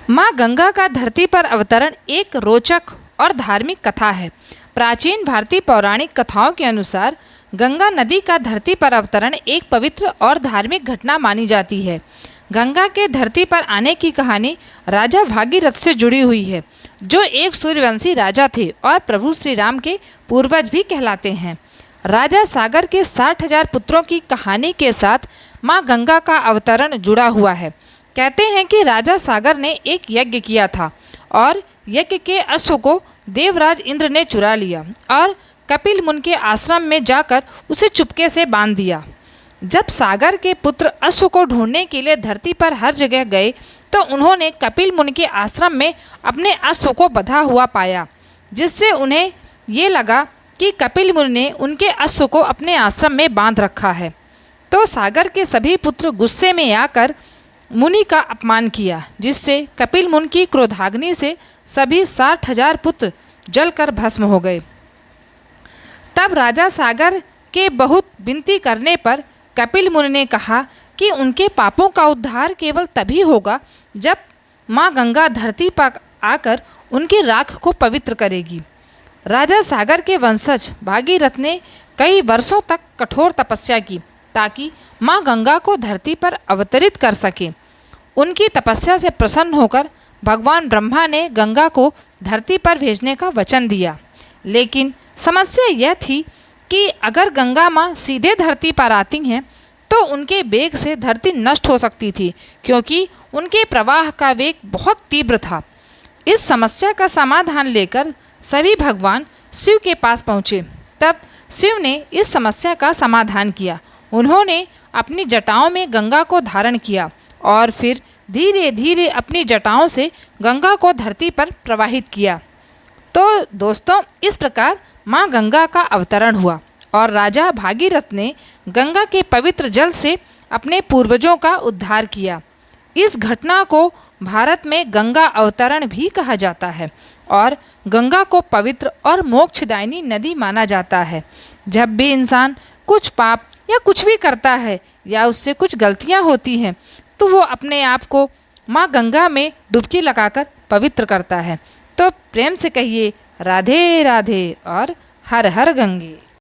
माँ गंगा का धरती पर अवतरण एक रोचक और धार्मिक कथा है। प्राचीन भारतीय पौराणिक कथाओं के अनुसार गंगा नदी का धरती पर अवतरण एक पवित्र और धार्मिक घटना मानी जाती है। गंगा के धरती पर आने की कहानी राजा भागीरथ से जुड़ी हुई है, जो एक सूर्यवंशी राजा थे और प्रभु श्री राम के पूर्वज भी कहलाते हैं। राजा सागर के 60,000 पुत्रों की कहानी के साथ माँ गंगा का अवतरण जुड़ा हुआ है। कहते हैं कि राजा सागर ने एक यज्ञ किया था और यज्ञ के अश्व को देवराज इंद्र ने चुरा लिया और कपिल मुनि के आश्रम में जाकर उसे चुपके से बांध दिया। जब सागर के पुत्र अश्व को ढूंढने के लिए धरती पर हर जगह गए तो उन्होंने कपिल मुनि के आश्रम में अपने अश्व को बंधा हुआ पाया, जिससे उन्हें ये लगा कि कपिल मुनि ने उनके अश्व को अपने आश्रम में बांध रखा है। तो सागर के सभी पुत्र गुस्से में आकर मुनि का अपमान किया, जिससे कपिल मुनि की क्रोधाग्नि से सभी 60,000 पुत्र जलकर भस्म हो गए। तब राजा सागर के बहुत विनती करने पर कपिल मुनि ने कहा कि उनके पापों का उद्धार केवल तभी होगा जब माँ गंगा धरती पर आकर उनकी राख को पवित्र करेगी। राजा सागर के वंशज भागीरथ ने कई वर्षों तक कठोर तपस्या की ताकि माँ गंगा को धरती पर अवतरित कर सके। उनकी तपस्या से प्रसन्न होकर भगवान ब्रह्मा ने गंगा को धरती पर भेजने का वचन दिया, लेकिन समस्या यह थी कि अगर गंगा माँ सीधे धरती पर आती हैं तो उनके वेग से धरती नष्ट हो सकती थी, क्योंकि उनके प्रवाह का वेग बहुत तीव्र था। इस समस्या का समाधान लेकर सभी भगवान शिव के पास पहुँचे। तब शिव ने इस समस्या का समाधान किया। उन्होंने अपनी जटाओं में गंगा को धारण किया और फिर धीरे धीरे अपनी जटाओं से गंगा को धरती पर प्रवाहित किया। तो दोस्तों, इस प्रकार माँ गंगा का अवतरण हुआ और राजा भागीरथ ने गंगा के पवित्र जल से अपने पूर्वजों का उद्धार किया। इस घटना को भारत में गंगा अवतरण भी कहा जाता है और गंगा को पवित्र और मोक्षदायिनी नदी माना जाता है। जब भी इंसान कुछ पाप या कुछ भी करता है या उससे कुछ गलतियां होती हैं तो वो अपने आप को माँ गंगा में डुबकी लगाकर पवित्र करता है। तो प्रेम से कहिए राधे राधे और हर हर गंगे।